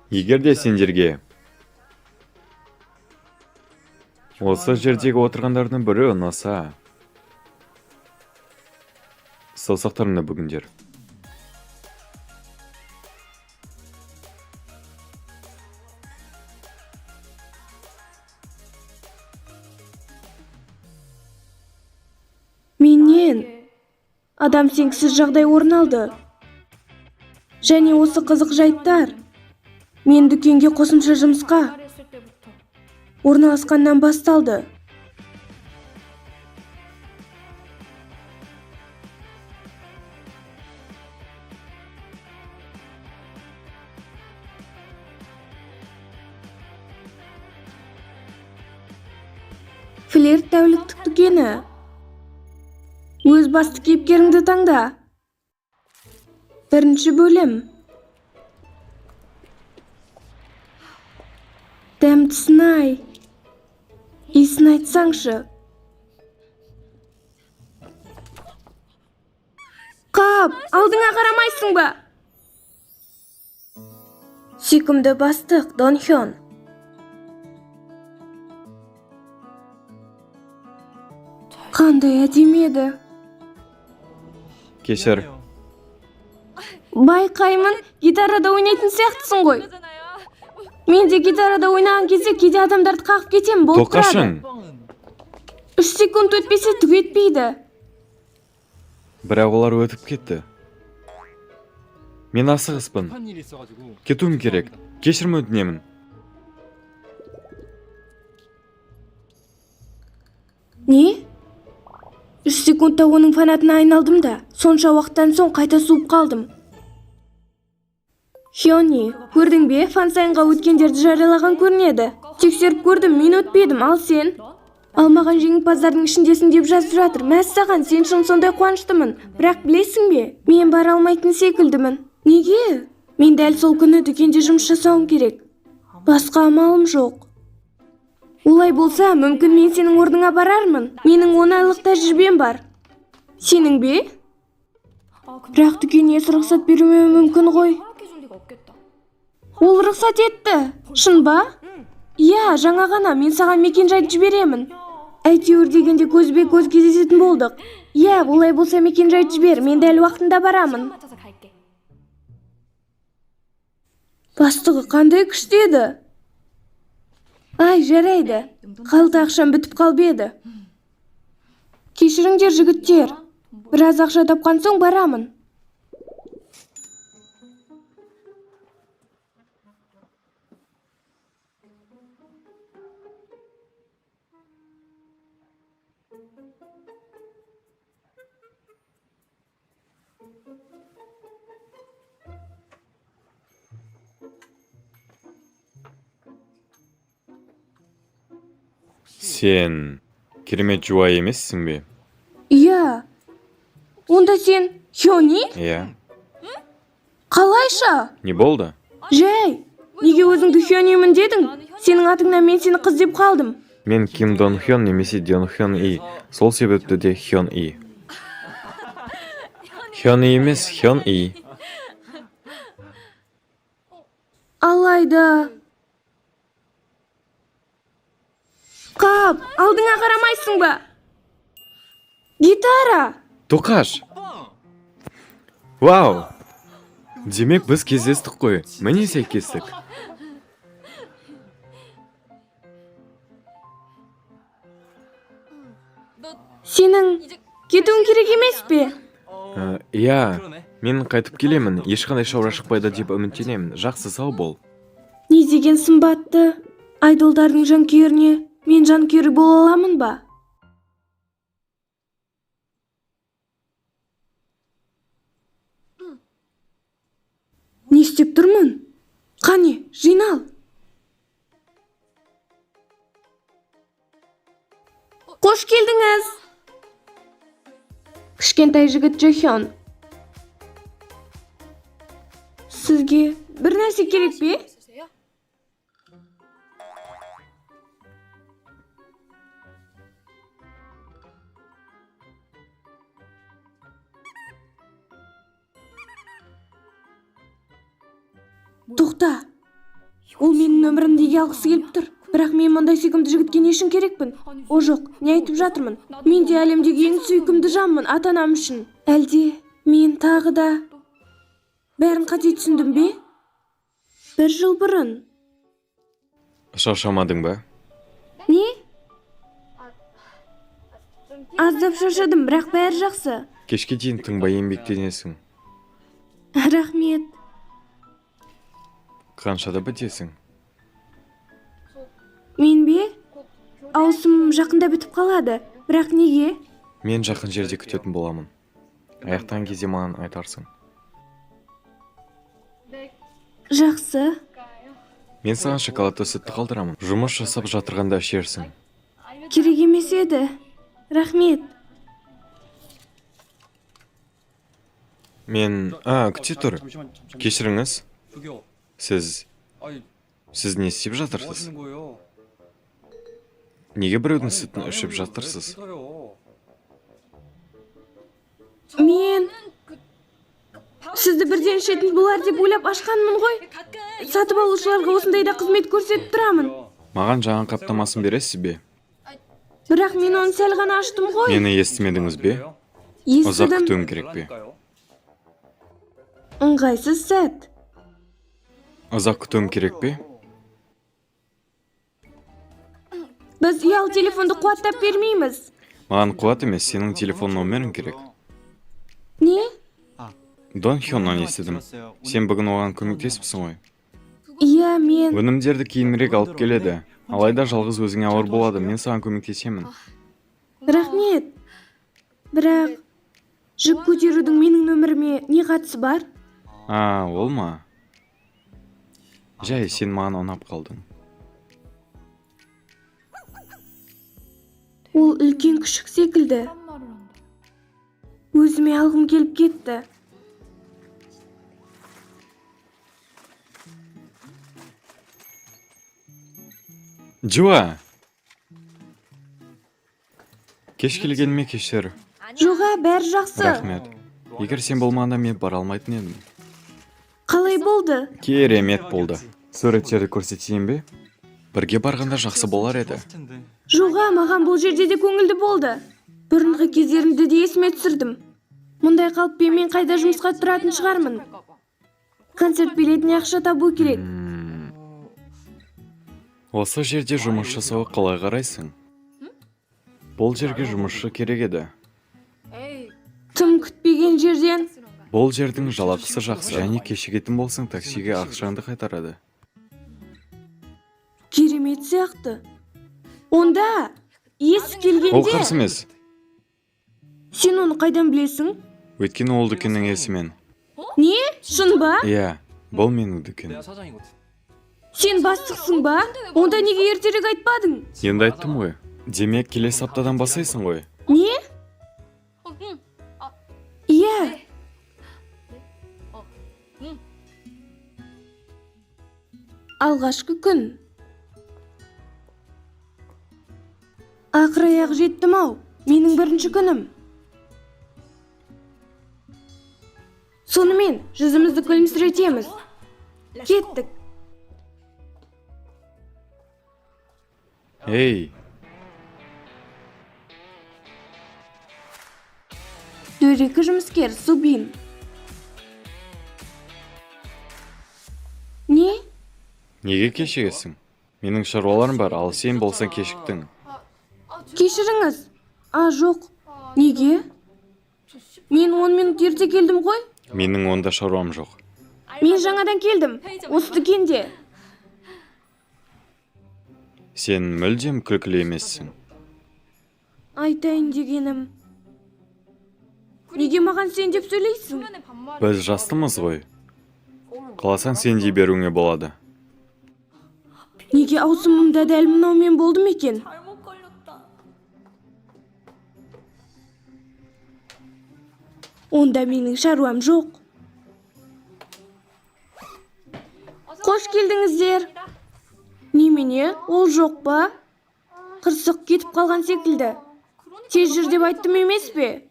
Егерде сендерге осы жердегі отырғандардың бірі ұнаса, саусақтарымды бүгіндер. Менен адам сенгісіз жағдай орын алды. Және осы қызық жайттар мен дүкенге қосымша жұмысқа орналасқаннан басталды. Флирт тәуліктік дүкені. Өз басты кейіпкеріңді таңда. Бірінші бөлім. Дәмдісін ай. Иісін айтсаңшы. Қап, алдыңа қарамайсың ба? Сүйкімді бастық Дон Хён. Қандай әдемі еді. Кешір. Байқаймын, гитарада ойнайтын сияқтысың ғой. Мен де гитарада ойнаған кезде кейде адамдарды қағып кетемін, болып тұрады. Тоқашын. 3 секунд өтпесе түк етпейді. Бірақ олар өтіп кетті. Мен асығыспын. Кетуім керек. Кешірім өтінемін. Не? 3 секундта оның фанатына айналдым да, сонша уақыттан соң қайта суып қалдым. Хёни, көрдің бе, фансайынға өткендерді жариялаған көрінеді. Тексеріп көрдім, мен өтпедім, ал сен? Алмаған жеңімпаздардың ішіндесің деп жазып жатыр. Мәссаған, сен шын сондай қуаныштымын. Бірақ білесің бе, мен бара алмайтын секілдімін. Неге? Мен дәл сол күні дүкенде жұмыс жасауым керек. Басқа амалым жоқ. Олай болса, мүмкін мен сенің орныңа барармын. Менің 10 айлық тәжірибем бар. Сенің бе? Бірақ дүкен иесі рұқсат беруіме мүмкін ғой. Ол рұқсат етті. Шын ба? Иә, жаңа ғана мен саған мекен-жайды жіберемін. Әйтеуір дегенде көзбе-көз кездесетін болдық. Иә, олай болса мекен-жайды жібер, мен дәл уақытында барамын. Бастығы қандай күшті еді? Ай, жарайды. Қалта ақшам бітіп қалып еді. Кешіріңдер, жігіттер. Біраз ақша тапқан соң барамын. Сен керемет жуай емессің бе? Иә. Онда сен Хёни? Иә. Қалайша? Не болды? Жай, неге өзіңді Хёнимін дедің? Сенің атыңнан мен сені қыз деп қалдым. Мен Ким Дон Хён немесе Дон Хён И. Сол себепті де Хён И. Хён И емес, Хён И. Алайда. Қап, алдыңа қарамайсың ба? Гитара. Тоқаш! Вау! Демек біз кездестік қой. Міне сәйкестік. Сенің кетуің керек емес пе? Иә, мен қайтып келемін. Ешқандай шаура шықпайды деп үміттенемін. Жақсы, сау бол. Не деген сымбатты? Айдолдардың жанкүйеріне мен жанкүйері бола аламын ба? Не істеп тұрмын? Қане, жинал. Қош келдіңіз. Кішкентай жігіт Джохён. Сізге бір нәрсе керек пе? Тоқта, Ол менің нөмірімді неге алғысы келіп тұр. Бірақ мен мұндай сүйкімді жігітке не үшін керекпін? О жоқ, не айтып жатырмын? Мен де әлемдегі ең сүйкімді жанмын ата-анам үшін. Әлде мен тағы да бәрін қате түсіндім бе? 1 жыл бұрын. Шаршамадың ба? Не? Аздап шаршадым, бірақ бәрі жақсы. Кешке дейін тыңбай еңбектенесің. Рахмет. Қаншада бітесің? Мен бе? Ауысым жақында бітіп қалады. Бірақ неге? Мен жақын жерде күтетін боламын. Аяқтан кезде маған айтарсың. Жақсы. Мен саған шоколадты сүтті қалдырамын. Жұмыс жасап жатырғанда ішерсің. Керек емес еді. Рахмет. Мен... күте тұр. Кешіріңіз. Сіз не істеп жатырсыз? Неге біреудің сүтін ішіп жатырсыз? Мен сізді бірден ішетін болар деп ойлап ашқанмын ғой. Сатып алушыларға осындайда қызмет көрсетіп тұрамын. Маған жаңа қаптамасын бересіз бе? Бірақ мен оны сәл ғана аштым ғой. Мені естімедіңіз бе? Ұзақ Естідім. күтуім керек пе? Ыңғайсыз сәт. Ұзақ күтуім керек пе? Біз ұялы телефонды қуаттап бермейміз. Маған қуат емес, сенің телефон номерің керек. Не? Дон Хённан естідім. Сен бүгін оған көмектесіпсің ғой. Иә, мен... Өнімдерді кейінірек алып келеді. Алайда жалғыз өзіңе ауыр болады, мен саған көмектесемін. Рахмет. Бірақ жүк көтерудің менің нөміріме не қатысы бар? Ол ма? Жай, сен маған ұнап қалдың. Ол үлкен күшік секілді. Өзіме алғым келіп кетті. Джуа! Кеш келгеніме кешір. Жоға, бәрі жақсы. Рахмет. Егер сен болмағанда мен бара алмайтын едім. Қалай болды? Керемет болды. Суреттерді көрсетейін бе? Бірге барғанда жақсы болар еді. Жоға, маған бұл жерде де көңілді болды. Бұрынғы кездерімді де есіме түсірдім. Мұндай қалыппен мен қайда жұмысқа тұратын шығармын. Концерт билетіне ақша табу керек. Осы жерде жұмыс жасауға қалай қарайсың? Бұл жерге жұмысшы керек еді. Тым күтпеген жерден. Бұл жердің жалақысы жақсы. Және кешігетін болсаң таксиге ақшаңды қайтарады. Керемет сияқты. Онда есі келгенде... Ол қарсы емес. Сен оны қайдан білесің? Өйткені ол дүкеннің иесімен. Не? Шын ба? Иә, бұл менің дүкен. Сен бастықсың ба? Онда неге ертерек айтпадың? Енді айттым ғой. Демек, келесі аптадан бастайсың ғой. Не? Иә. Алғашқы күн. Ақыр аяқ жеттім ау. Менің бірінші күнім. Сонымен жүзімізді күлімсіретеміз. Кеттік. Ей, Дөрекі жұмыскер Субин. Не? неге кешігесің? Менің шаруаларым бар, ал сен болсаң кешіктің. Кешіріңіз. Жоқ. Неге? Мен 10 минут ерте келдім ғой. Менің онда шаруам жоқ. Мен жаңадан келдім. Осы дүкенде. Сен мүлдем күлкілі емессің. Айтайын дегенім. Неге маған сен деп сөйлейсің? Біз жастымыз ғой. Қаласаң сен дей беруіңе болады. Неге аусымымда дәл мынаумен болды ма екен? Онда менің шаруам жоқ. Қош келдіңіздер. Немене, ол жоқ па? Қырсық кетіп қалған секілді. Тез жүр деп айттым емес пе?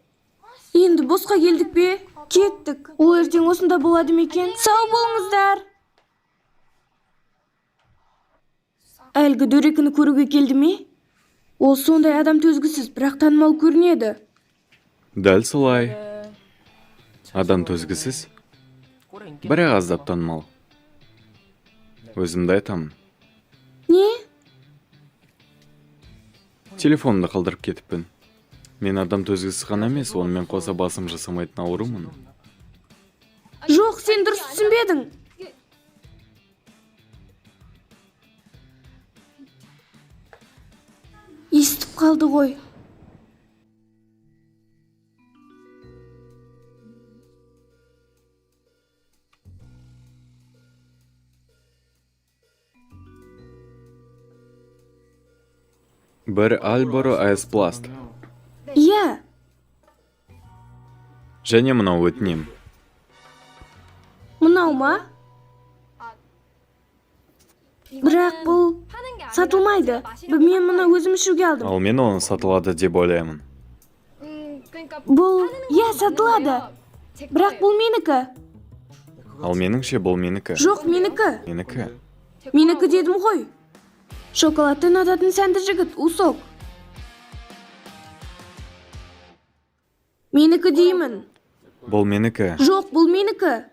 Енді босқа келдік пе? Кеттік. Ол ертең осында болады ма екен? Сау болыңыздар. әлгі дөрекіні көруге келді ме? Ол сондай адам төзгісіз, бірақ танымал көрінеді. Дәл солай. Адам төзгісіз, бірақ аздап танымал. Өзімді айтамын. Не? Телефонымды қалдырып кетіппін. Мен адам төзгісіз ғана емес, онымен қоса басым жасамайтын аурумын. Жоқ, сен дұрыс түсінбедің. Естіп қалды ғой. Бір Альборо Айспласт. Иә, Және мынау өтінем. мынау ма? Бірақ бұл сатылмайды. Мен мұны өзім ішуге алдым. Ал мен оны сатылады деп ойлаймын. Бұл, иә, сатылады. Бірақ бұл менікі. Ал меніңше бұл менікі. Жоқ, менікі. Менікі. Менікі дедім ғой. Шоколадты ұнататын сәнді жігіт, Усок. Менікі деймін. Бұл менікі. Жоқ, бұл менікі.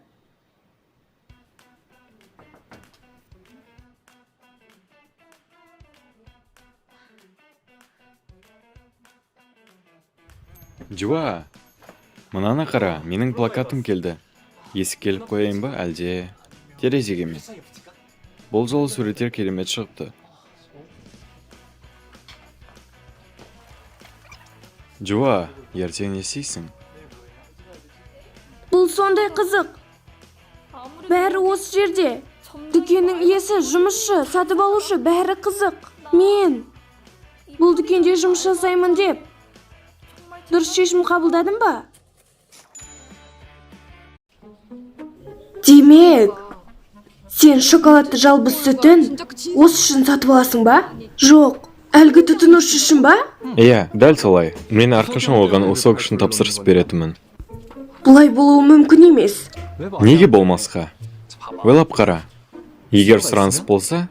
Джуа, мынаны қара, менің плакатым келді. Есік келіп қояйын ба, әлде терезеге ме? Бұл жолы суреттер керемет шығыпты. Джуа, ертең не істейсің? Бұл сондай қызық. Бәрі осы жерде. Дүкеннің иесі, жұмысшы, сатып алушы, бәрі қызық. Мен бұл дүкенде жұмыс жасаймын деп дұрыс шешім қабылдадым ба? Демек, сен шоколадты жалбыз сүтін осы үшін сатып аласың ба? Жоқ, әлгі тұтынушы үшін ба? Иә, дәл солай. Мен әрқашан оған Усок үшін тапсырыс беретінмін. Бұлай болуы мүмкін емес. Неге болмасқа? Ойлап қара. Егер сұраныс болса,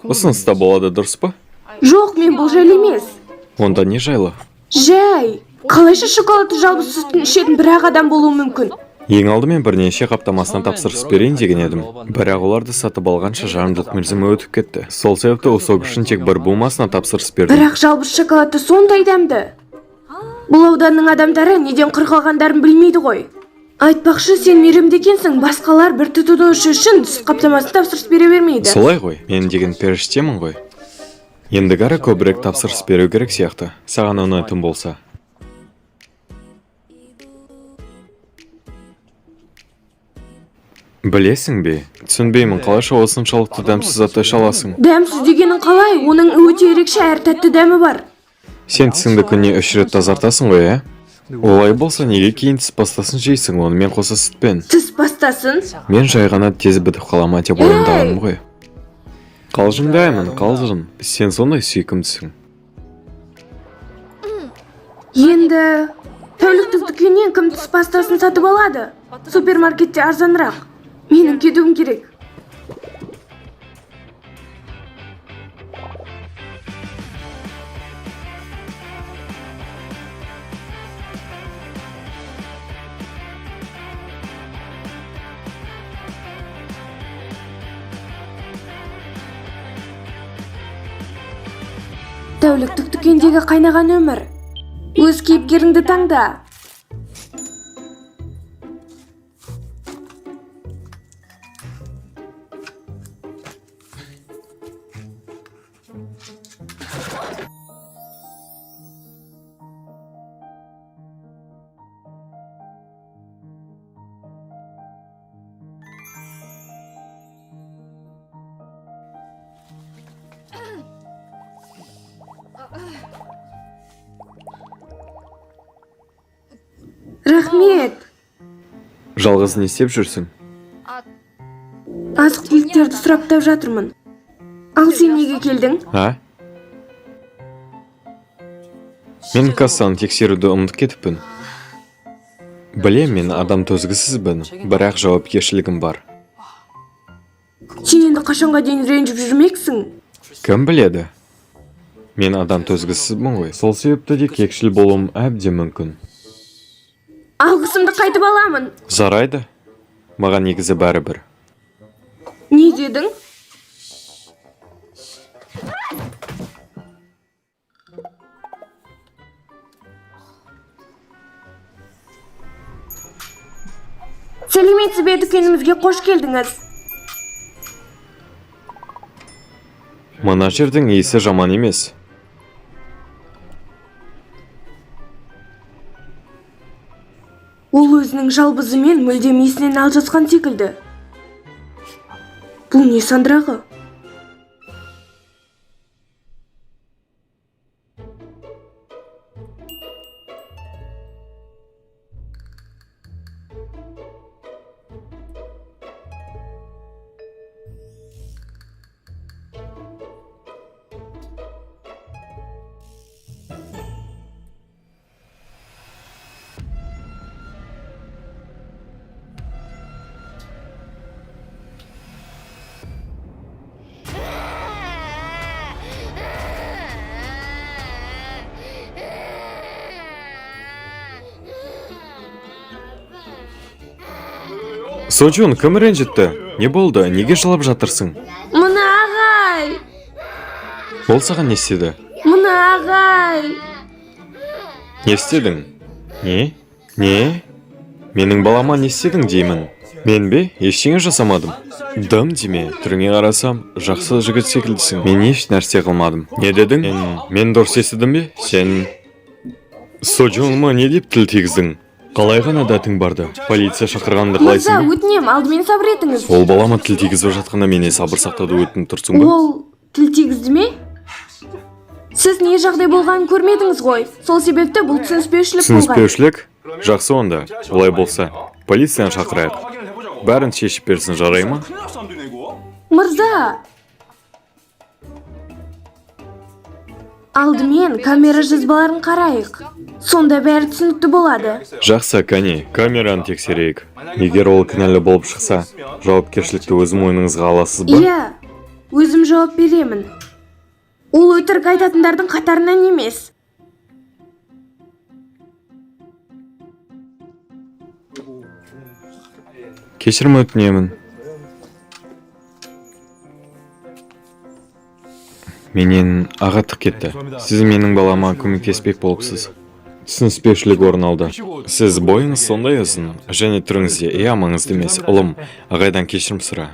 ұсыныс та болады, дұрыс па? Жоқ, мен бұл жайлы емес. Онда не жайлы? Жай, қалайша шоколадты жалбыз сүтін ішетін бір-ақ адам болуы мүмкін? Ең алдымен бірнеше қаптамасына тапсырыс берейін деген едім. Бірақ оларды сатып алғанша жарамдылық мерзімі өтіп кетті. Сол себепті Усок үшін тек бір булмасына тапсырыс бердім. Бірақ жалбыз шоколадты сондай дәмді. Бұл ауданның адамдары неден құр қалғандарын білмейді ғой. Айтпақшы, сен мейірімді екенсің, басқалар бір тұтынушы үшін сүт қаптамасын тапсырыс бере бермейді. Солай ғой, мен деген періштемін ғой. Ендігәрі көбірек тапсырыс беру керек сияқты, саған ұнайтын болса. Білесің бе, түсінбеймін, қалайша осыншалықты дәмсіз затты шаласың. Дәмсіз дегенің қалай? Оның өте ерекше әр тәтті дәмі бар. Сен тісіңді күніне 3 рет тазартасың ғой, ә? Олай болса, неге кейін тіс пастасын жейсің, онымен қоса сүтпен? Тіс пастасын? Мен жай ғана тез бітіп қалама деп ойымдағаным ғой. Қалжыңдаймын, қалжың. Сен сондай сүйкімдісің. Енді тәуліктік дүкеннен кім тіс пастасын сатып алады? Супермаркетте арзанырақ. Менің кетуім керек. Тәуліктік дүкендегі қайнаған өмір. Өз кейіпкеріңді таңда. Рахмет. Жалғыз не істеп жүрсің? Азық-түліктерді сұраптап жатырмын. Ал сен неге келдің? А? Мен кассаны тексеруді ұмытып кетіппін. Білем, мен адам төзгісізбін, бірақ жауапкершілігім бар. Сен енді қашанға дейін ренжіп жүрмексің? Кім біледі? Мен адам төзгісізбін ғой. Сол себепті де кекшіл болуым әбден мүмкін. Алғысымды қайтып аламын. Жарайды. Маған негізі бәрібір. Не дедің? Сәлеметсіз бе, дүкенімізге қош келдіңіз. Мына жердің иісі жаман емес. Ол өзінің жалбызымен мүлдем есінен алжасқан секілді. Бұл не сандырағы? Сочун, кім ренжітті? Не болды? Неге жылап жатырсың? Мына ағай! Ол саған не істеді? Мына ағай! Не істедің? Не? Не? Менің балама не істедің деймін? Мен бе? Ештеңе жасамадым. Дым деме, түріңе қарасам, жақсы жігіт секілдісің. Мен еш нәрсе қылмадым. Не дедің? Мен дұрыс естідім бе? Сен... Сочунма не деп тіл тигіздің? Қалай ғана дәтің барды? Полиция шақырғанды Мырза, қалайсың бе? өтінем, алдымен сабыр етіңіз. Ол балама тіл тигізіп жатқанда менен сабыр сақтауды өтініп тұрсың ба? Ол тіл тигізді ме? Сіз не жағдай болғанын көрмедіңіз ғой. Сол себепті бұл түсініспеушілік болған. Түсініспеушілік? Жақсы онда. Олай болса, полицияны шақырайық. Бәрін шешіп берсін, жарай ма? Мырза! Алдымен камера жазбаларын қарайық. Сонда бәрі түсінікті болады. Жақсы, кәне, камераны тексерейік. Егер ол кінәлі болып шықса, жауапкершілікті өз мойныңызға аласыз ба? Иә, өзім жауап беремін. Ол өтірік айтатындардың қатарынан емес. Кешірім өтінемін. Менен ағаттық кетті. Сіз менің балама көмектеспек болыпсыз. Түсініспеушілік орын алды. Сіз бойыңыз сондай ұзын, және түріңізде маңызды емес. Ұлым, ағайдан кешірім сұра.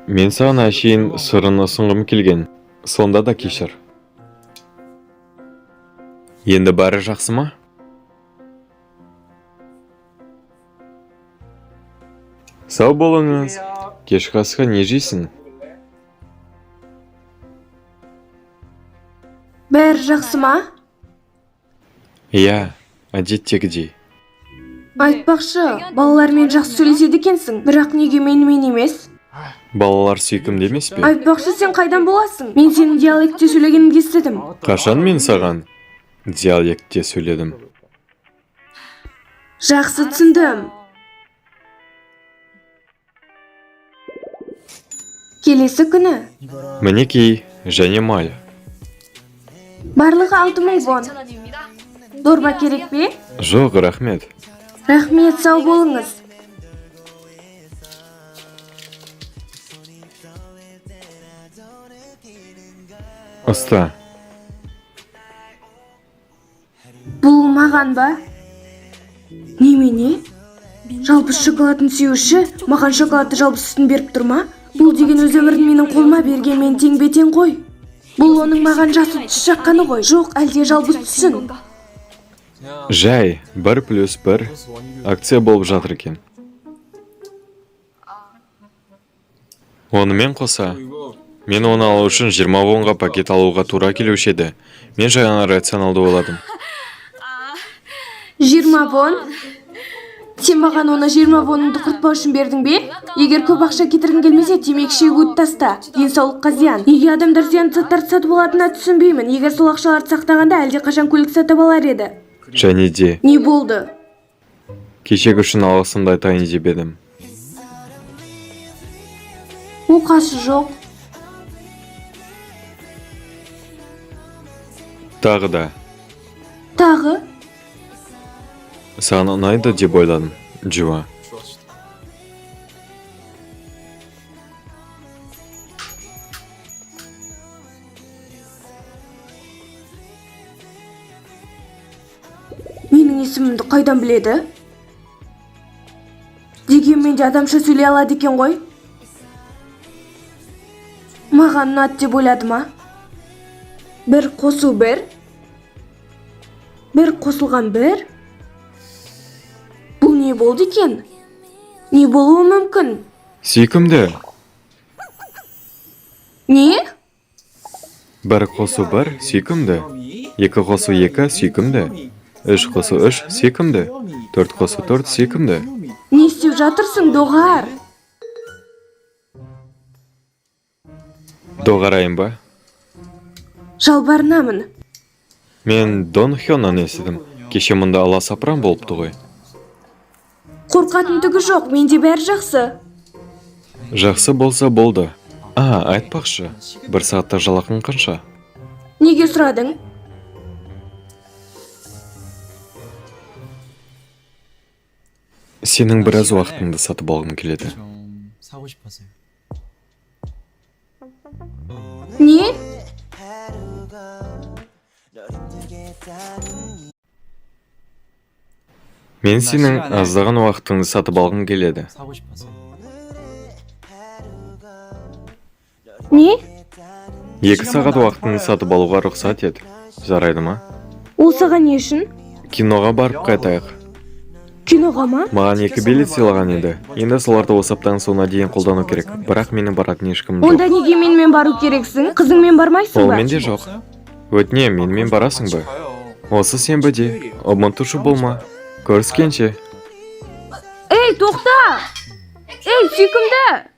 Мен саған әшейін сырын ұсынғым келген. Сонда да кешір. Енді бәрі жақсы ма? Сау болыңыз. Кешкі асқа не жейсің? Бәрі жақсы ма? Иә, әдеттегідей. Айтпақшы, балалармен жақсы сөйлеседі екенсің, бірақ неге менімен емес? Балалар сүйкімді емес пе? Айтпақшы, сен қайдан боласың? Мен сенің диалектте сөйлегеніңді естідім. Қашан мен саған диалектте сөйледім? Жақсы түсіндім. Келесі күні. Мінекей, және мал. Барлығы 6000 вон. Дорба керек пе? Жоқ, рахмет. Рахмет, сау болыңыз. Ұста. Бұл маған ба? Немене? Жалбыз шоколадын сүйуші, маған шоколадты жалбыз сүтін беріп тұрма? Бұл деген өз өмірін менің қолыма берген мен тең бетен ғой. Бұл оның маған жасы түс жаққаны ғой. Жоқ, әлде жалбыз түсін. Жай, 1+1 акция болып жатыр екен. Онымен қоса, мен оны алу үшін 20 вонға пакет алуға тура келуші еді. Мен жаңа рационалды ойладым. 20 вон? Сен маған оны 20 воныңды құртпау үшін бердің бе? Егер көп ақша кетіргің келмесе, темекі шегуді таста. Денсаулыққа зиян. Неге адамдар зиян заттарды сатып алатынына түсінбеймін. Егер сол ақшаларды сақтағанда әлде қашан көлік сатып алар еді. Және де, Не болды? кешегі үшін алғысымды айтайын деп едім. Оқасы жоқ. Тағы да. Тағы? Саған ұнайды деп ойладым, Джуа. Менің есімімді қайдан біледі? Дегенмен де адамша сөйлей алады екен ғой. Маған ұнады деп ойлады ма? Бір қосу бір? Бір қосылған бір? Бұл не болды екен? Не болуы мүмкін? Сүйкімді. Не? Бір қосу бір, сүйкімді. Екі қосу екі, сүйкімді. Үш қосу үш, сүйкімді. Төрт қосу төрт, сүйкімді. Не істеп жатырсың, доғар? Доғарайын ба? Жалбарынамын. Мен Дон Хённан естідім. Кеше мұнда аласапыран болыпты ғой. Қорқатын түгі жоқ, менде бәрі жақсы. Жақсы болса болды. Айтпақшы, бір сағатта жалақың қанша? Неге сұрадың? Сенің біраз уақытыңды сатып алғым келеді. 사고 싶어서요. Не? Мен сенің аздаған уақытыңды сатып алғым келеді. 사고 싶어서. Не? 2 сағат уақытыңды сатып алуға рұқсат ет. Жарайды ма? Ол саған не үшін? Киноға барып қайтайық. Киноға ма? Маған 2 билет сыйлаған еді. Енді соларды осы аптаның соңына дейін қолдану керек. Бірақ менің баратын ешкім жоқ. Онда неге менімен бару керексің? Қызыңмен бармайсың Ол ба? менде жоқ. Өтінем, менімен барасың ба? Осы сенбіде. Ұмытушы болма. Көріскенше. Ей, тоқта! Ей, сүйкімді!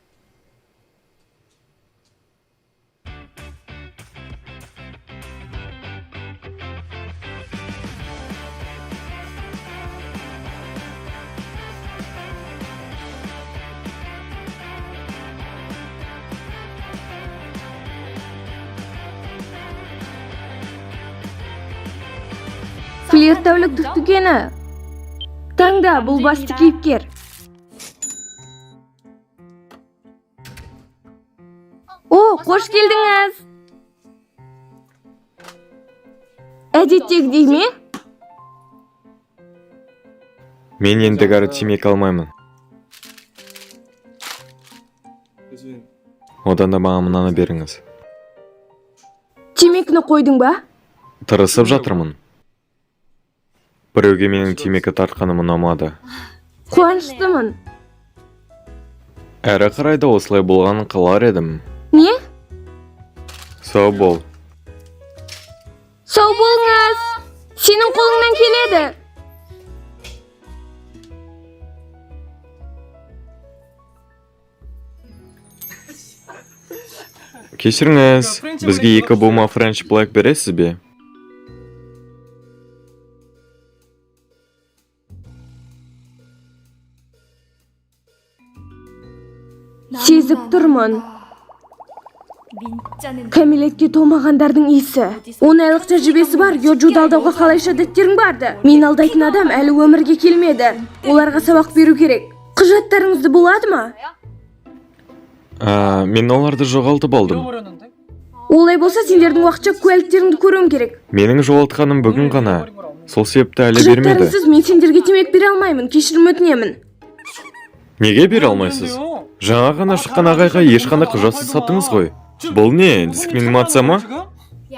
Флирттәулік дүктігені. Таңда бұл басты кейіпкер. О, қош келдіңіз. Әдеттегідей ме? Мен ендігәрі темекі алмаймын. Одан да маған мынаны беріңіз. Темекіні қойдың ба? Тырысып жатырмын. Біреуге менің темекі тартқаным ұнамады. Қуаныштымын. Әрі қарай да осылай болғанын қалар едім. Не? Сау бол. Сау болыңыз. Сенің қолыңнан келеді. Кешіріңіз, бізге 2 бума French Black бересіз бе? Сезіп тұрмын. Кәмелетке толмағандардың иісі. 10 айлық тәжірибесі бар, йоджуды алдауға қалайша әдеттерің барды. Мен алдайтын адам әлі өмірге келмеді. Оларға сабақ беру керек. Құжаттарыңызды болады ма? Мен оларды жоғалтып алдым. 잃어버렸는데? Олай болса, сендердің уақытша куәліктеріңді көруім керек. Менің жоғалтқаным бүгін ғана. Сол себепті әлі бермеді. Құжаттарыңсыз мен сендерге темек бере алмаймын. Кешірім өтінемін. Неге бере алмайсыз? Жаңа ғана шыққан ағайға ешқандай құжатсыз саттыңыз ғой. Бұл не, дискриминация ма?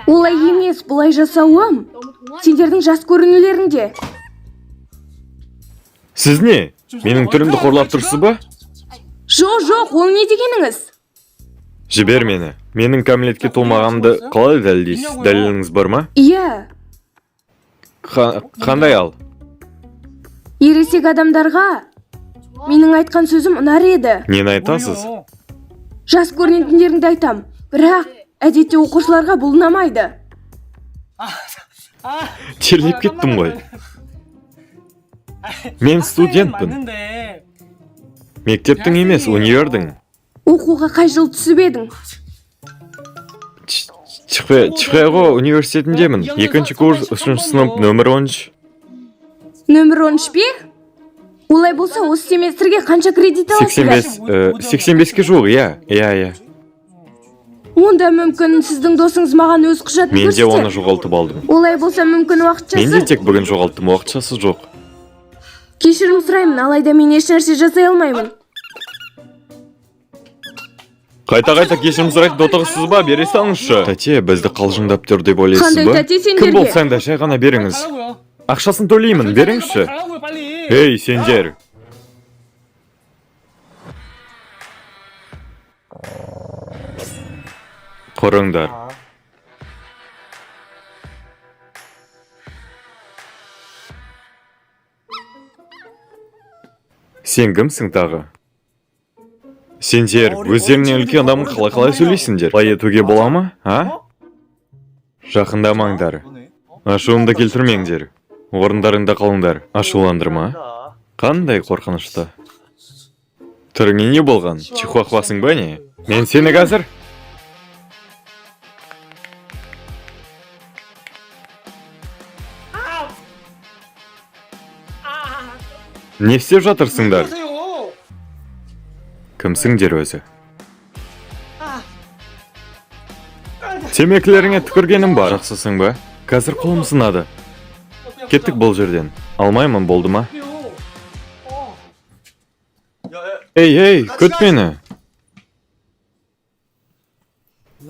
Олай емес, бұлай жасауым. Сендердің жас көрінулерінде. Сіз не? Менің түрімді қорлап тұрсыз ба? Жоқ, ол не дегеніңіз? Жібер мені. Менің кәмелетке толмағанымды қалай дәлелдейсіз? Дәлеліңіз бар ма? Иә. Қандай ал? Ересек адамдарға менің айтқан сөзім ұнар еді. Нені айтасыз? Жас көрінетіндеріңді айтам. Бірақ әдетте оқушыларға бұл ұнамайды. Терлеп кеттім ғой. Мен студентпін. 맞는데. Мектептің емес, универдің. Оқуға қай жыл түсіп едің? Чихэго университетіндемін. Екінші курс, 3-ші сынып, нөмір 13. Нөмір 13 бе? Олай болса, осы семестрге қанша кредит аласыздар? 85-ке жуық, иә. Онда мүмкін сіздің досыңыз маған өз құжатын Мен де оны көрсетер. жоғалтып алдым. Олай болса, мүмкін Мен де уақытшасы. тек бүгін жоғалттым, уақытшасы жоқ. Кешірім сұраймын, алайда мен еш нәрсе жасай алмаймын. Қайта кешірім сұрайтын отырғысыз ба? Бере салыңызшы. Тәте, бізді қалжыңдап тұр деп ойлайсыз Қандай ба? тәте Кім сендерге? болсаң да жай ғана беріңіз. Ақшасын төлеймін, беріңізші. Ей, сендер. Құрыңдар. Сен кімсің тағы? Сендер, өздеріңнен үлкен адамын қалай сөйлейсіңдер? Қалай етуге бола ма, а? Жақындамаңдар. Ашуымды келтірмеңдер. Орындарыңда қалыңдар. Ашуландырма. Қандай қорқынышты. Түріңе не болған? Чихуахуасың ба не? Мен сені қазір? Не істеп жатырсыңдар? Кімсіңдер өзі? Темекілеріңе түкіргенім бар. Жақсысың ба? Қазір қолым сынады. Кеттік бұл жерден. Алмаймын, болды ма? Ей, күт мені.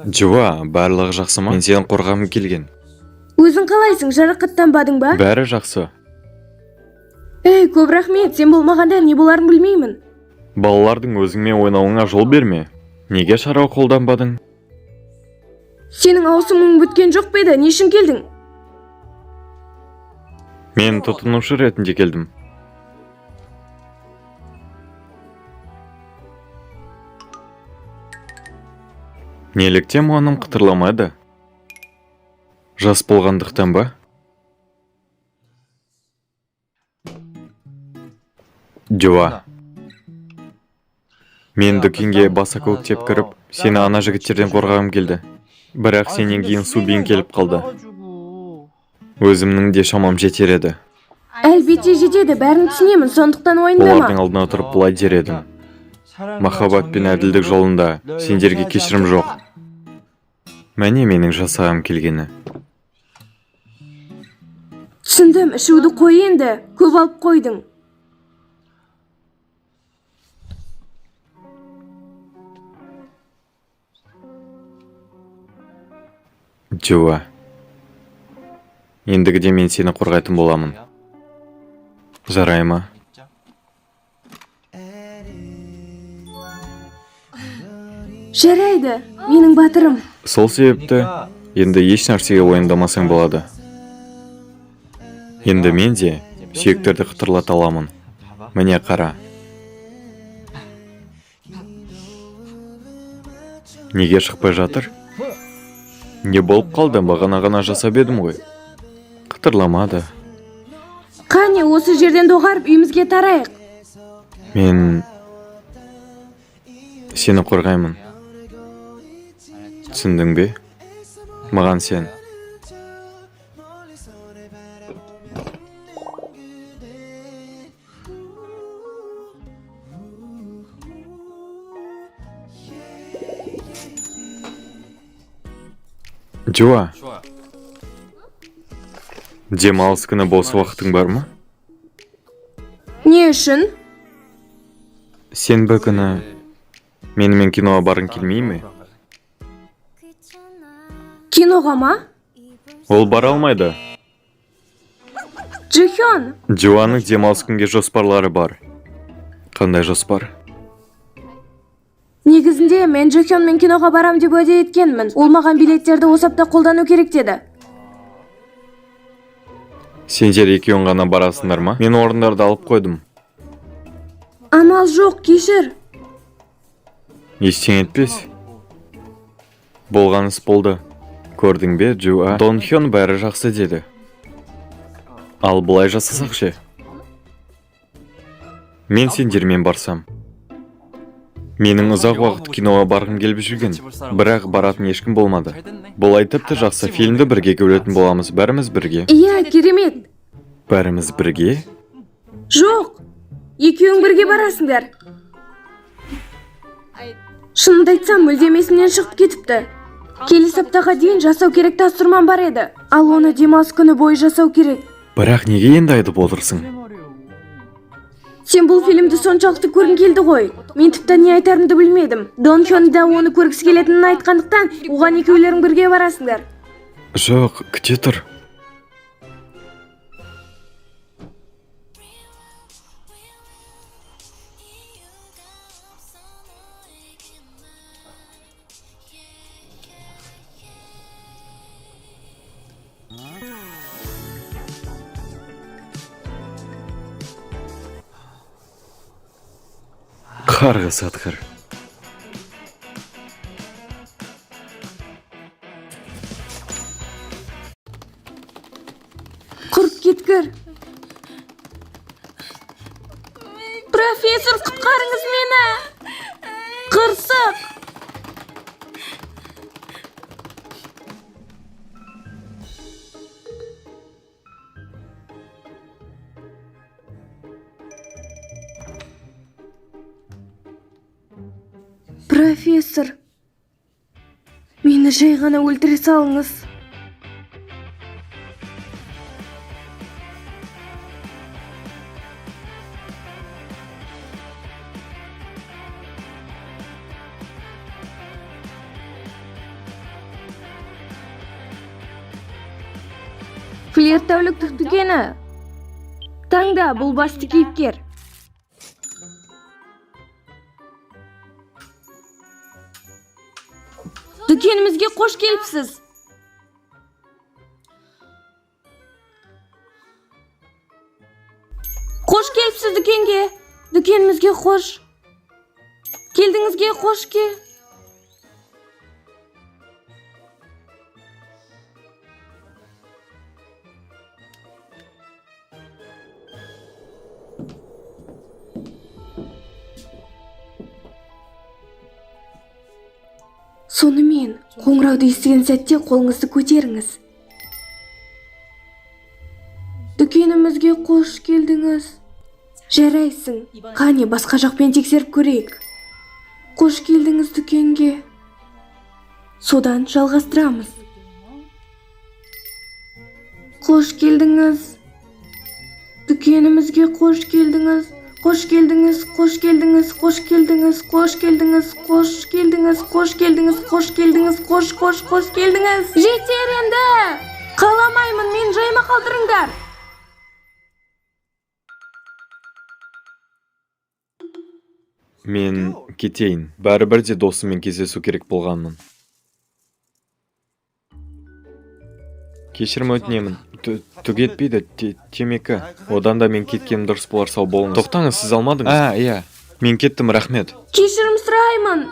Джуа, барлығы жақсы ма? Мен сені қорғағым келген. Өзің қалайсың, жарақаттанбадың ба? Бәрі жақсы. Ей, көп рахмет, сен болмағанда не боларын білмеймін. Балалардың өзіңмен ойнауыңа жол берме. Неге шара қолданбадың? Сенің аусымың бүткен жоқ па еді? Не үшін келдің? Мен тұтынушы ретінде келдім. Неліктен мұғаным қытырламады? Жас болғандықтан ба? Джуа. Мен дүкенге баса көктеп кіріп, сені ана жігіттерден қорғағым келді. Бірақ сенен кейін субин келіп қалды. Өзімнің де шамам жетер еді. Әлбетте жетеді, бәрін түсінемін, сондықтан ойындама. Олардың алдына отырып бұлай дер едім. Махаббат пен әділдік жолында сендерге кешірім жоқ. Мәне менің жасағым келгені. Түсіндім, ішуді қой енді, көп алып қойдың. Джуа. Ендігіде мен сені қорғайтын боламын. Жарай ма? Жарайды, менің батырым. Сол себепті енді еш нәрсеге ойындамасаң болады. Енді мен де сүйектерді қытырлата аламын. Міне қара. Неге шықпай жатыр? Не болып қалды? Бағана жасап едім ғой. Қытырламады. Қане, осы жерден доғарып үйімізге тарайық. Мен сені қорғаймын. Түсіндің бе? Маған сен. Джуа. Демалыс күні бос уақытың бар ма? Не үшін? Сенбі күні менімен киноға барғың келмей ме? Киноға ма? Ол бара алмайды. Джихён, Джуаның демалыс күнге жоспарлары бар. Қандай жоспар? негізінде мен Джихёнмен киноға барам деп уәде еткенмін. Ол маған билеттерді осы апта қолдану керек деді. Сендер екеуің ғана барасыңдар ма? Мен орындарды алып қойдым. Амал жоқ, кешір. Ештеңе етпес. Болған іс болды. Көрдің бе, Джуа? Дон Хён бәрі жақсы деді. Ал бұлай жасасақ ше? Мен сендермен барсам. Менің ұзақ уақыт киноға барғым келіп жүрген, бірақ баратын ешкім болмады. Бұлай тіпті жақсы фильмді бірге көретін боламыз, бәріміз бірге. Иә, керемет. Бәріміз бірге? Жоқ, екеуің бірге барасыңдар. Шынымды айтсам, мүлдем есімнен шығып кетіпті. Келесі аптаға дейін жасау керек тапсырмам бар еді. Ал оны демалыс күні бойы жасау керек. Бірақ неге енді айтып отырсың? Сен бұл фильмді соншалықты көргің келді ғой. Мен тіпті не айтарымды білмедім. Дон Хён да оны көргісі келетінін айтқандықтан, оған екеулерің бірге барасыңдар. Жоқ, күте тұр. Қарғыс атқыр. Құрып кеткір. Профессор, құтқарыңыз мені. Қырсық. Профессор, мені жай ғана өлтіре салыңыз. Флер тәуліктік дүкені. Таңда бұл басты кейіпкер. Дүкенімізге қош келіпсіз. Қош келіпсіз дүкенге. Дүкенімізге қош. Келдіңізге қош ке. Сонымен, қоңырауды естіген сәтте қолыңызды көтеріңіз. Дүкенімізге қош келдіңіз. Жарайсың. Қане, басқа жақпен тексеріп көрейік. Қош келдіңіз дүкенге. Содан жалғастырамыз. Қош келдіңіз. Дүкенімізге қош келдіңіз. Қош келдіңіз, қош келдіңіз, қош келдіңіз, қош келдіңіз, қош келдіңіз, қош келдіңіз, қош келдіңіз, қош келдіңіз. Жетер енді! Қаламаймын, мен жайма қалдырыңдар. Мен кетейін. Бәрібір де досыммен кездесу керек болғанмын. Кешірім өтінемін. Түк етпейді, темекі. Одан да мен кеткенім дұрыс болар, сау болыңыз. Тоқтаңыз, сіз алмадыңыз? Иә. Мен кеттім, рахмет. Кешірім сұраймын.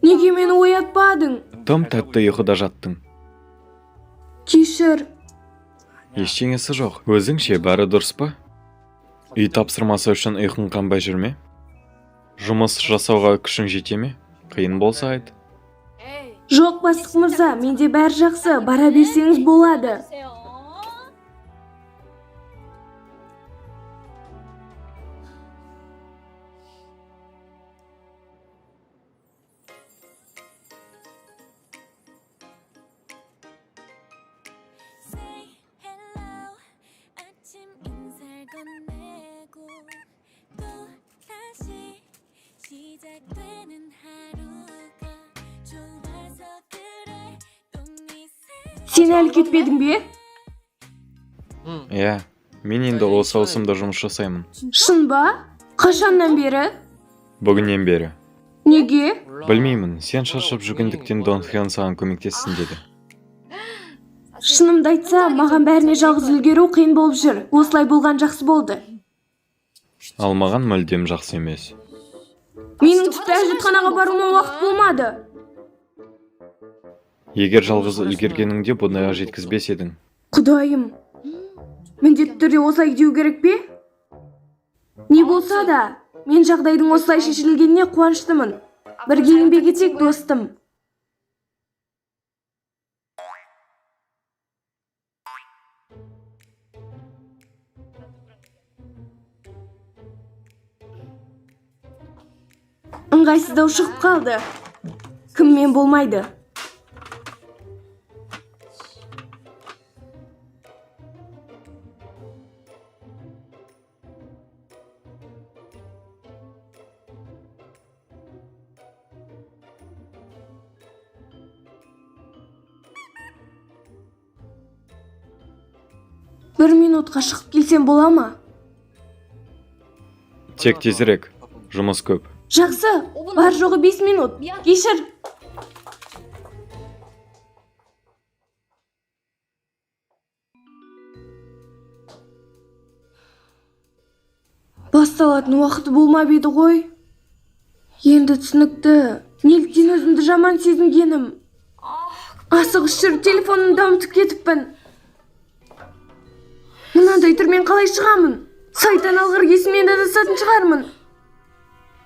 Неге мені оятпадың? Тым тәтті ұйқыда жаттың. Кешір. Ештеңесі жоқ. Өзіңше бәрі дұрыс па? Үй тапсырмасы үшін ұйқың қанбай жүрме? Жұмыс жасауға күшің жете ме? Қиын болса айт. Жоқ, бастық мырза, менде бәрі жақсы, бара берсеңіз болады. Сен әлі кетпедің бе? Иә, мен енді осы ауысымда жұмыс жасаймын. Шын ба? Қашаннан бері? Бүгіннен бері. Неге? Білмеймін, сен шаршап жүргендіктен Дон Хён саған көмектессін деді. Шынымды айтса, маған бәріне жалғыз үлгеру қиын болып жүр. Осылай болған жақсы болды. Ал маған мүлдем жақсы емес. Менің тіпті әжетханаға баруыма уақыт болмады. Егер жалғыз үлгергеніңде бұндайға жеткізбес едің. Құдайым, міндетті түрде осылай деу керек пе? Не болса да, мен жағдайдың осылай шешілгеніне қуаныштымын. Бірге еңбек етсек, достым. Ыңғайсыздау шығып қалды. Кіммен болмайды. Бір минутқа шығып келсем бола ма? Тек тезірек. Жұмыс көп. Жақсы, бар жоғы 5 минут. Кешір. Басталатын уақыты болмап еді ғой. Енді түсінікті. Неліктен өзімді жаман сезінгенім? Асығыс жүріп телефонымды ұмытып кетіппін. Мынандай түрмен қалай шығамын? Сайтан алғыр есіммен адасатын шығармын.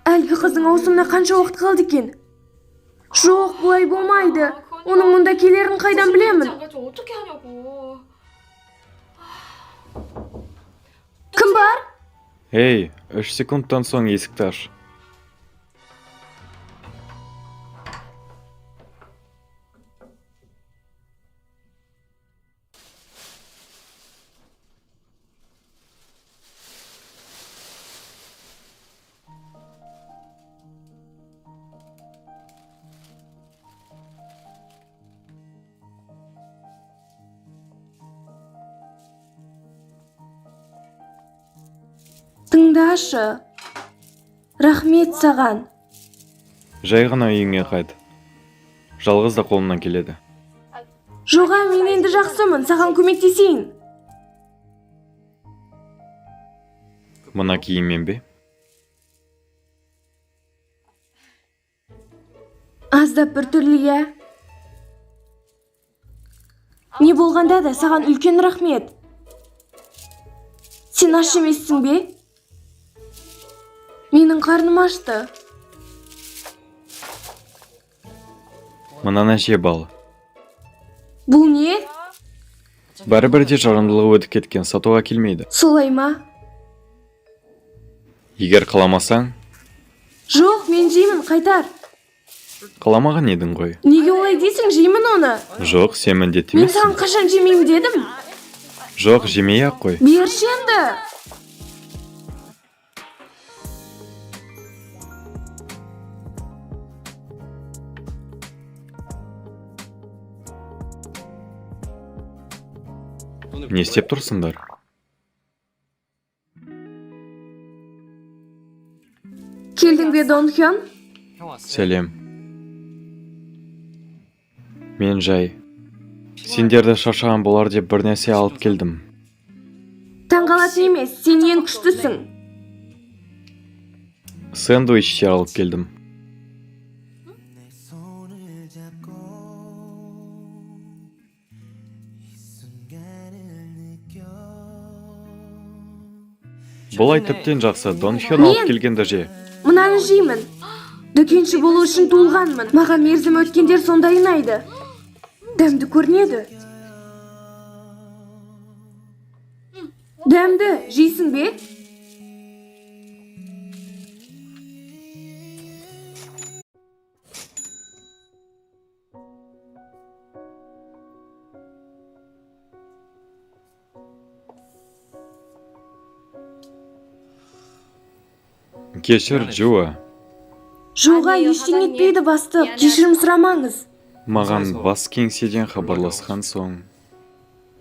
Әлгі қыздың аузымна қанша уақыт қалды екен? Жоқ, бұлай болмайды. Оның мұнда келерін қайдан білемін? Кім бар? Ей, 3 секундтан соң есікті аш. Тыңдашы. Рахмет саған. Жай ғана үйіңе қайт. Жалғыз да қолымнан келеді. Жоға, мен енді жақсымын, саған көмектесейін. Мына киіммен бе? Аздап бір түрлі. Не болғанда да саған үлкен рахмет. Сен аш емессің бе? Менің қарным ашты. Мынаны же бал. Бұл не? Бәрібірде жарамдылығы өтіп кеткен, сатуға келмейді. Солай ма? Егер қаламасаң, Жоқ, мен жеймін, қайтар. қаламаған едің ғой. Неге олай дейсің, жеймін оны? Жоқ, сен міндетті Мен емессің. саған қашан жемеймін дедім? Жоқ, жемей-ақ қой. Берші енді. Не істеп тұрсыңдар? Келдің бе, Дон Хён? Сәлем. Мен жай. Сендерді шаршаған болар деп бір нәрсе алып келдім. Таңғалатын емес, сен ең күштісің. Сэндвичтер алып келдім. Бұлай тіптен жақсы, Дон Хён алып келгенді же. Мынаны жеймін. Дүкенші болу үшін туылғанмын. Маған мерзім өткендер сондай ұнайды. Дәмді көрінеді. Дәмді, жейсің бе? Кешір, Джуа. Жоға, ештеңе етпейді бастық. Кешірім сұрамаңыз. Маған бас кеңседен хабарласқан соң.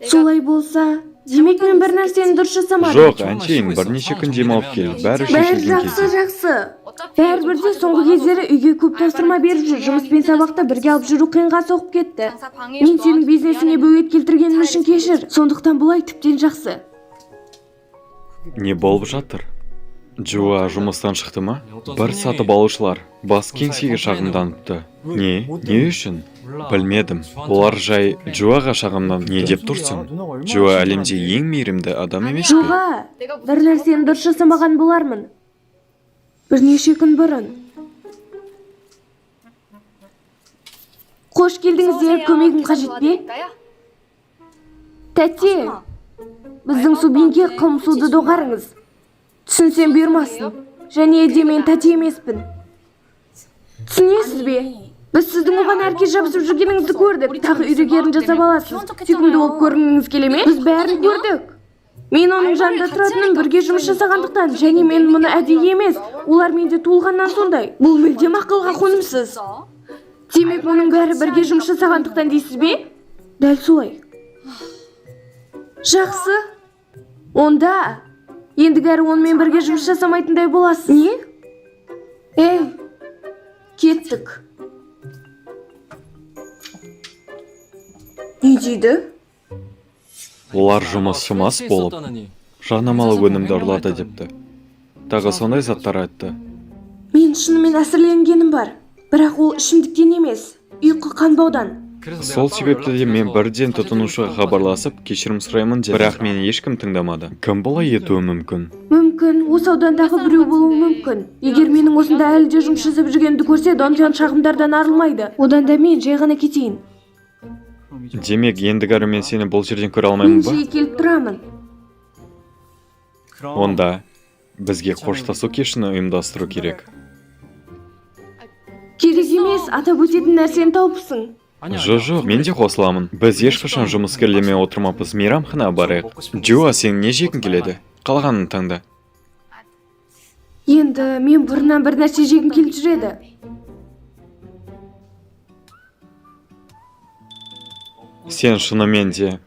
Солай болса, демек мен бір нәрсені дұрыс жасамадым. Жоқ, әншейін бірнеше күн демалып кел. Бәрі шешілген кезде. Жақсы. Бәрібірде соңғы кездері үйге көп тапсырма беріп жүр. Жұмыс пен сабақты бірге алып жүру қиынға соғып кетті. Мен сенің бизнесіңе бөгет келтіргенім үшін кешір. Сондықтан бұлай тіптен жақсы. Не болып жатыр? Джуа жұмыстан шықты ма? Бір сатып алушылар бас кеңсеге шағымданыпты. Не үшін? Білмедім. Олар жай Джуаға шағымданып, не деп тұрсың? Джуа әлемде ең мейірімді адам емес пе? Жоға, бір нәрсені дұрыс жасамаған болармын. Бірнеше күн бұрын. Қош келдіңіздер, көмегім қажет пе? Тәте, біздің субинге қым суды доғарыңыз. Түсінсем бұйырмасын. Және де мен тәте емеспін. Түсінесіз бе? Біз сіздің оған әркез жабысып жүргеніңізді көрдік. Тағы үйрегерін жасап аласыз. Сүйкімді болып көргіңіз келе ме? Біз бәрін көрдік. Мен оның жанында тұратынын, бірге жұмыс жасағандықтан, және мен мұны әдейі емес, олар менде туылғаннан сондай. Бұл мүлдем ақылға қонымсыз. Демек, мұның бәрі бірге жұмыс жасағандықтан дейсіз бе? Дәл солай. Жақсы. Онда ендігәрі онымен бірге жұмыс жасамайтындай боласыз. Не? Ей, кеттік. Не дейді? Олар жұмыс болып, жарнамалық өнімді ұрлады депті. Тағы сондай заттар айтты. Мен шынымен әсірленгенім бар. Бірақ ол ішімдіктен емес, ұйқы қанбаудан. Сол себепті де мен бірден тұтынушыға хабарласып, кешірім сұраймын дедім. Бірақ мені ешкім тыңдамады. Кім бұлай етуі мүмкін? Мүмкін, осы аудандағы біреу болуы мүмкін. Егер менің осында әлі де жұмыс жасап жүргенімді көрсе, Донжан шағымдардан арылмайды. Одан да мен жай ғана кетейін. Демек, ендігәрі мен сені бұл жерден көре алмаймын Мен ба? жиі келіп тұрамын. Онда бізге қоштасу кешін ұйымдастыру керек. Керек емес, атап өтетін нәрсені тауыпсың. Жоқ, мен де қосыламын. Біз ешқашан жұмыскерлемей отырмаппыз, мейрамхана барайық. Джуа, сен не жегің келеді? Қалғанын таңда. Енді мен бұрыннан бір нәрсе жегім келіп жүреді. Сен шынымен де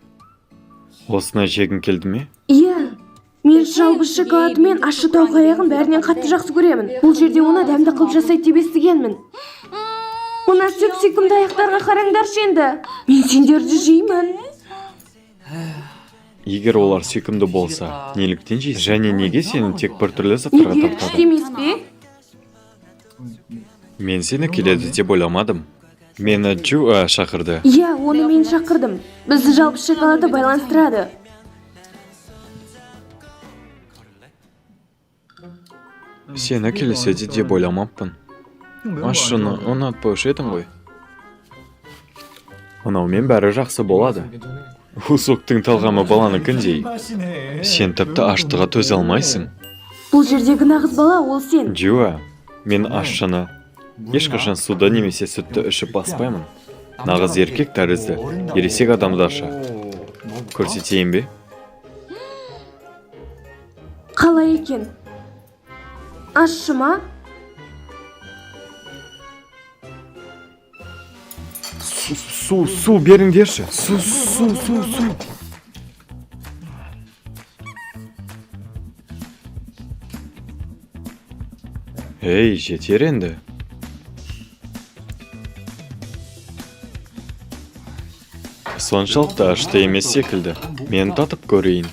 осыны жегің келді ме? Иә, мен жалбыз шоколады мен ащы тауық аяғын бәрінен қатты жақсы көремін. Бұл жерде оны дәмді қылып жасайды деп естігенмін. Мына сүйкімді аяқтарға қараңдаршы енді. Мен сендерді жеймін. Егер олар сүйкімді болса, неліктен жейсің? Және неге сені тек бір түрлі заттарға Неге тартады? істемес пе? Мен сені келеді деп ойламадым. Мені Джуа шақырды. Иә, оны мен шақырдым. Бізді жалбыз шоколады байланыстырады. Сені келеседі деп ойламаппын. Ашыны ұнатпаушы едің ғой. Мынаумен бәрі жақсы болады. Усоктың талғамы баланыкіндей. Сен тіпті аштыға төзе алмайсың. Бұл жердегі нағыз бала ол сен. Джуа, мен ашыны ешқашан суды немесе сүтті ішіп баспаймын. Нағыз еркек тәрізді, ересек адамдарша. Көрсетейін бе? Қалай екен? Ащы ма? Су беріңдерші. Су. Ей, жетер енді. Соншалықты ашты емес секілді. Мен татып көрейін.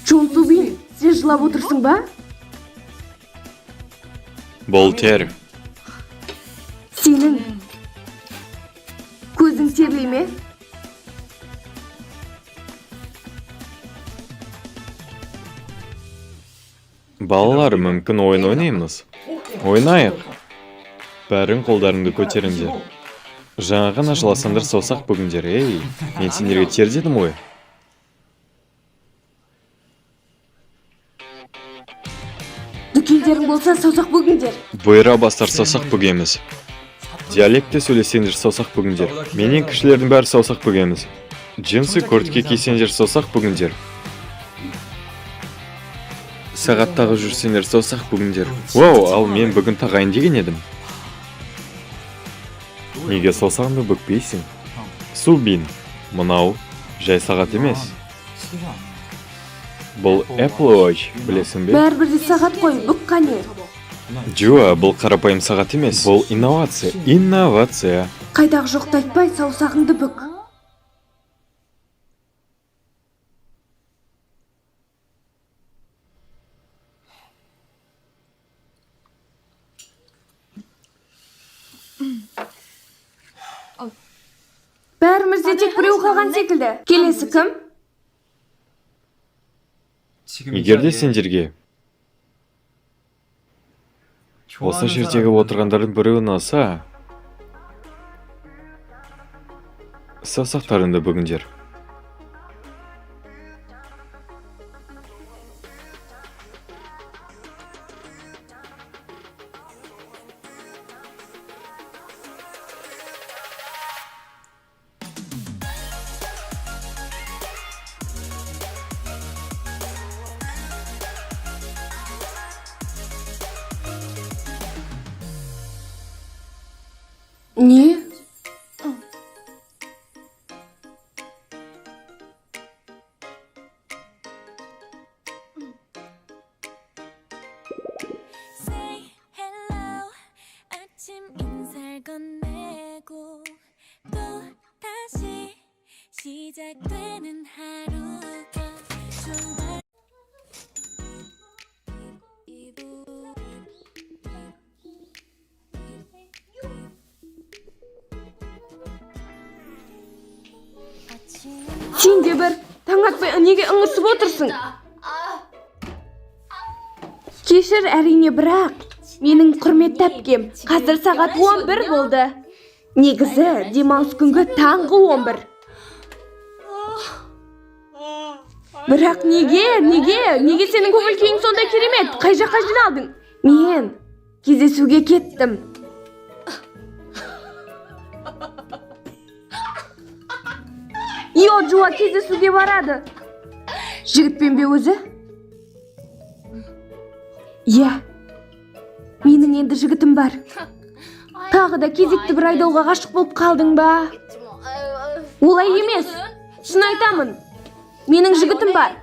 Джон Субин, сен жылап отырсың ба? Бұл тер. Сенің көзің терлей ме? Балалар, мүмкін ойын ойнаймыз. Ойнайық. Бәрін қолдарыңды көтеріңдер. Жаңа ғана жыласаңдар саусақ бүгіндер. Ей, мен сендерге тер дедім ғой. Дүкендерің болса саусақ бүгіңдер. Бұйра бастар саусақ бүгеміз. Диалектте сөйлесеңдер саусақ бүгіндер. Менен кішілердің бәрі саусақ бүгеміз. Джинсы куртке кисеңдер саусақ бүгіндер. Сағаттағы жүрсеңдер саусақ бүгіндер. Вау, ал мен бүгін тағайын деген едім. Неге саусағыңды бүкпейсің? Субин, мынау жай сағат емес. Бұл Apple Watch, білесің бе? Бәрібір де сағат қой, бүк қане. Джуа, бұл қарапайым сағат емес. Бұл инновация. Инновация. Қайдағы жоқты айтпай, саусағыңды бүк. бәрімізде тек біреу қалған секілді. Келесі кім? егер де сендерге осы жердегі отырғандардың біреуі ұнаса, саусақтарыңды бүгіндер. Не? Say hello 아침 인사를 건네고 또 다시 시작되는 하루가 정말 Сен де бір таң атпай неге ыңырсып отырсың? Кешір, әрине, бірақ менің құрметті әпкем, қазір сағат 11 болды. Негізі демалыс күнгі таңғы 11. Бірақ неге сенің көңіл күйің сондай керемет? Қай жаққа жиналдың? Мен кездесуге кеттім. Джуа кездесуге барады. Жігітпен бе өзі? Иә. Менің енді жігітім бар. Тағы да кезекті бір айдауға ғашық болып қалдың ба? Олай емес. Шын айтамын. Менің жігітім бар.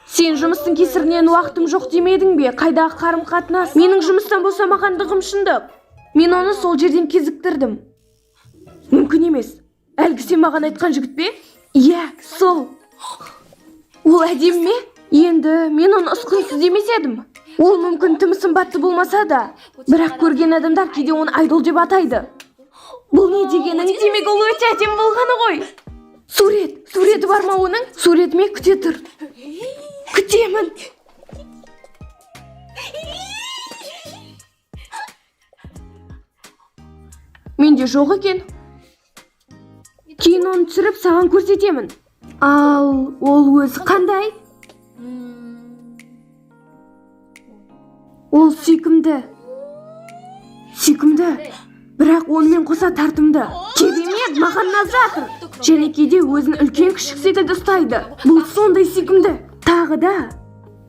Сен жұмыстың кесірінен уақытым жоқ демедің бе? Қайдағы қарым-қатынас? Менің жұмыстан босамағандығым шындық. Мен оны сол жерден кезіктірдім. Мүмкін емес. Әлгі сен маған айтқан жігіт пе? Иә, сол. Ол әдемі ме? Енді мен оны ұсқынсыз демес едім. Ол мүмкін тым сымбатты болмаса да, бірақ көрген адамдар кейде оны айдол деп атайды. Бұл не дегенің? Демек ол өте әдемі болғаны ғой. Суреті бар ма оның? Суретіме күте тұр. Күтемін. Менде жоқ екен. Кейін оны түсіріп саған көрсетемін. Ал ол өзі қандай? Ол сүйкімді. Бірақ онымен қоса тартымды. Керемет, маған ұнап жатыр. Және кейде өзін үлкен кішік секілді ұстайды. Бұл сондай сүйкімді. Тағы да,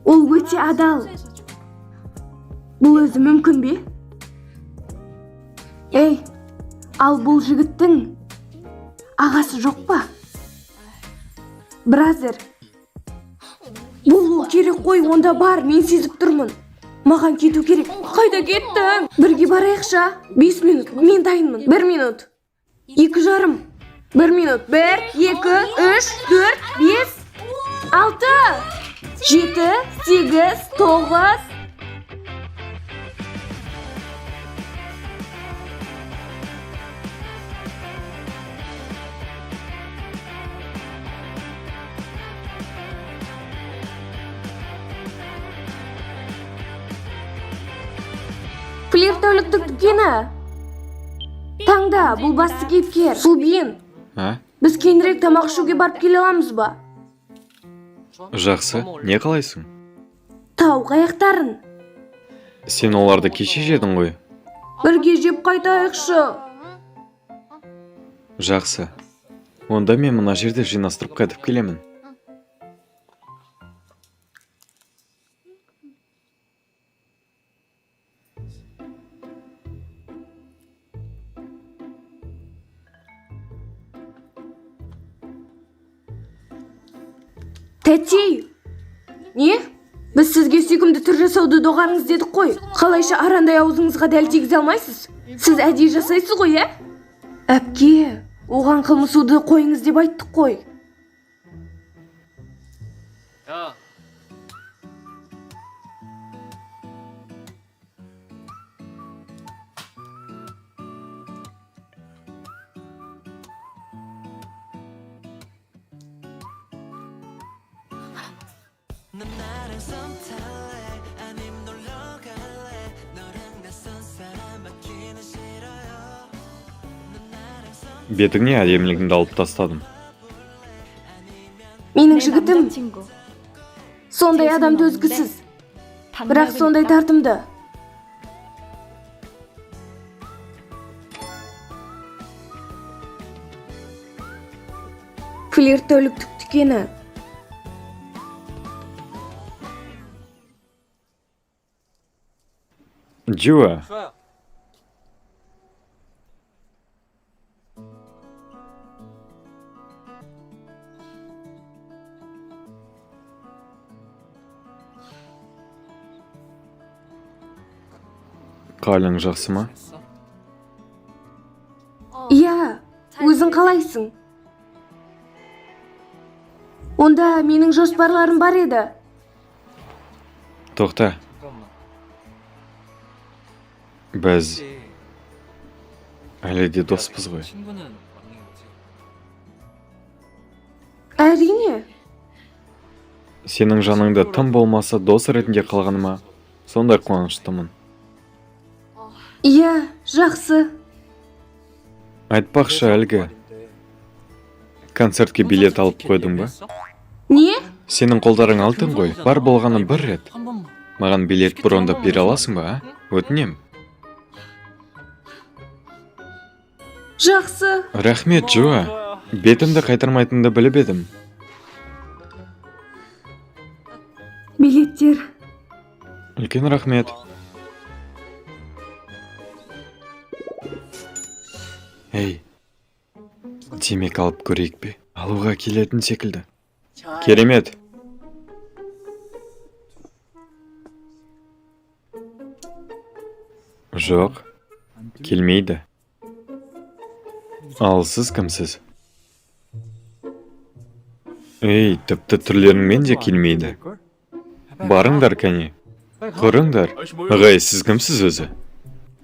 ол өте адал. Бұл өзі мүмкін бе? Ей, ал бұл жігіттің ағасы жоқ па? Бразер. Болу керек қой, онда бар, мен сезіп тұрмын. Маған кету керек. Қайда кеттің? Бірге барайықша. 5 минут, мен дайынмын. 1 минут. 2,5. 1 минут. 1, 2, 3, 4, 5, 6, 7, 8, 9. Флиртаулықтың дүкені. Таңда, бұл басты кейіпкер. Бұл бейін. Біз кейінірек тамақ ішуге барып келе аламыз ба? Жақсы, не қалайсың? Тауық аяқтарын. Сен оларды кеше жедің ғой. Бірге жеп қайтайықшы. Жақсы. Онда мен мына жерде жинастырып қайтып келемін. Тәтей! Не? Біз сізге сүйкімді түр жасауды доғарыңыз дедік қой. Қалайша арандай аузыңызға дәл тигізе алмайсыз? Сіз әдейі жасайсыз ғой, ә? Әпке, оған қылмысуды қойыңыз деп айттық қой. Бетіңе әдемілігіңді алып тастадым. Менің 내 жігітім 남자친구. сондай адам төзгісіз, бірақ сондай тартымды. Флирт тәуліктік тікені. Джуа, 좋아요. қалың жақсы ма? 됐어? Иә, өзің қалайсың? Онда менің жоспарларым бар еді. Тоқта, 잠깐만. біз 혹시 әлі де доспыз ғой. 친구는 맞는 거지? Әрине, Сенің жаныңда тым болмаса дос ретінде қалғаныма сондай қуаныштымын. иә, жақсы. Айтпақшы әлгі концертке билет алып қойдың ба? Не? Сенің қолдарың алтын ғой, бар болғаны бір рет. 한 번만. Маған билет брондап бере аласың ба, а? Өтінем. Жақсы. Рахмет, Джуа. Бетімді қайтармайтынды біліп едім. Билеттер. Үлкен рахмет. Ей, демек алып көрейік пе? Алуға келетін секілді. Керемет. Жоқ, келмейді. Ал сіз кімсіз? Ей, тіпті түрлеріңмен де келмейді. Барыңдар, кәне. Құрыңдар. Ағай, сіз кімсіз өзі?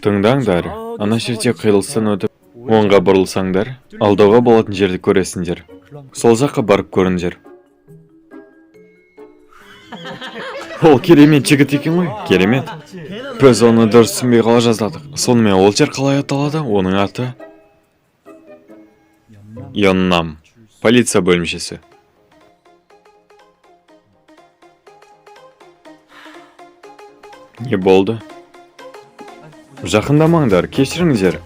Тыңдаңдар, ана жерде қиылыстан өтіп, оңға бұрылсаңдар, алдауға болатын жерді көресіңдер. Сол жаққа барып көріңдер. Ол керемет жігіт екен ғой, керемет. Біз оны дұрыс түсінбей қала жаздадық. Сонымен ол жер қалай аталады? Оның аты Йоннам, полиция бөлімшесі. Не болды? Жақындамаңдар, кешіріңіздер.